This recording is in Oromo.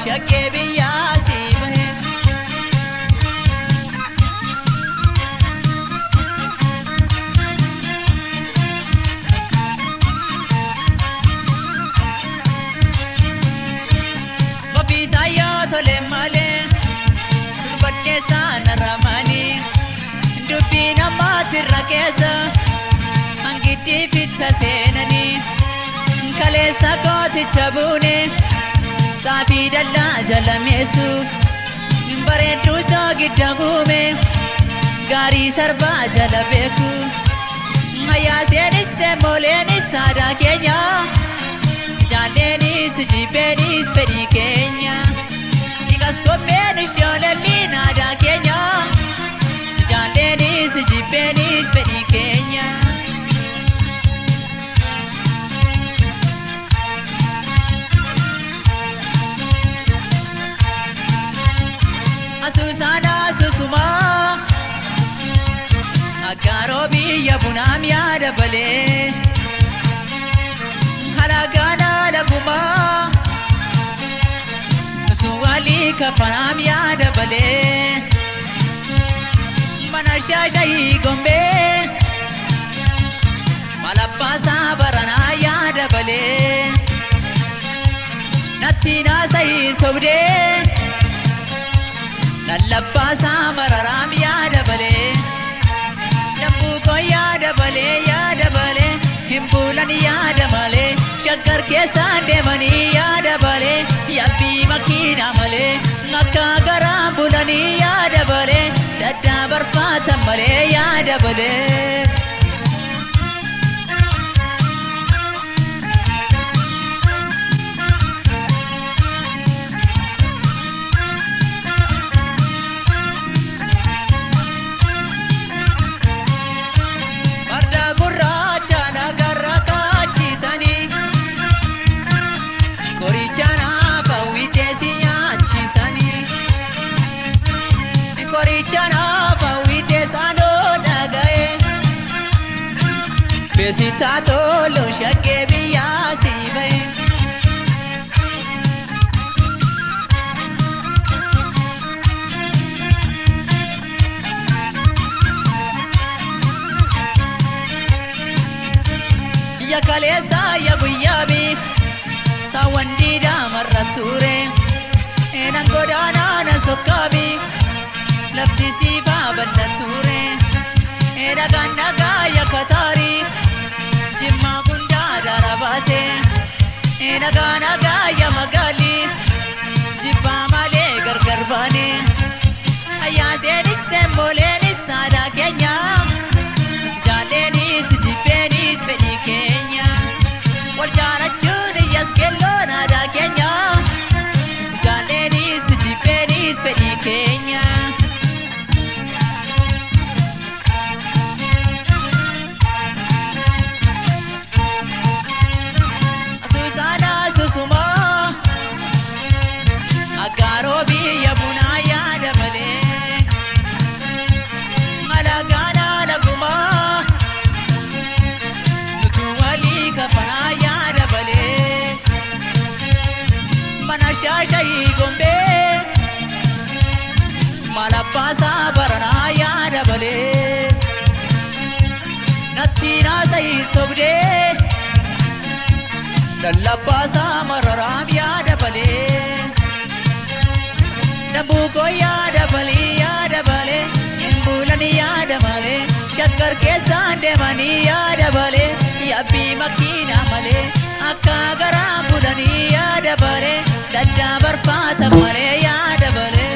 shakkee biyyaa sii bahe. Ofiisaa yoo tole malee durbaddeessaa narramanii dubbii namaatirra keessa hangiddi fitta seenanii kaleessa kooticha buune xaafii dallaa jalameessu bareedduu soo gidda buume gaarii sarbaa jala beeku hayyaaseenis seemoleenis aadaa keenya jaalleenis jibbeenis fedhii keenya dhiqas kommeenis yoolelliin aadaa keenya jaalleenis jibbeenis fedhii keenya. Asusana susuma Aggaaroo biyya bunaam yaada balee halagaana lagumaa nutu walii kafanaam yaada balee mana shaashayii gombee malabbaasaa baranaa yaada balee natti naasayii sobdee lallabaasaa mararaam yaada balee nambuukoo yaada balee himbuulan yaada malee shakkar keessaan deemanii yaada balee yabbii makiinaa malee akka garaan bulanii yaada balee daddaa barbaatan malee yaada balee. Beesitaa tolu shakkee biyyaa sii bahe. Ya kaleessa ya guyyaabi saawwan diidaa marra ture eenan godaanaa nan sokkaabi lafti siifaa bal'aa ture eedhagaan dhagaa yakka taarii. Jimma kundaa darabaase eedhagaan dhagaa ya magaali jibbaa malee gargar baane hayyaaseenis seemoleenis aadaa keenya jaalleenis jibbeenis fedhii keenya wal jaalachuun iyyas kelloon aadaa keenya jaalleenis jibbeenis fedhii keenya. Aggaaroo biyya bunaa yaada balee malagaana lagumaa nutu walii kafanaa yaada balee mana shaashayii gombee malabbaasaa baranaa yaada balee natti naasayii sobdee lallabbaasaa mararaam yaada balee. Nambuukoo yaada balee himbuulan yaada malee shakkar keessaan deemanii yaada balee yabbii makiinaa malee akka garaan bulanii yaada balee daddaa barbaatan malee yaada balee.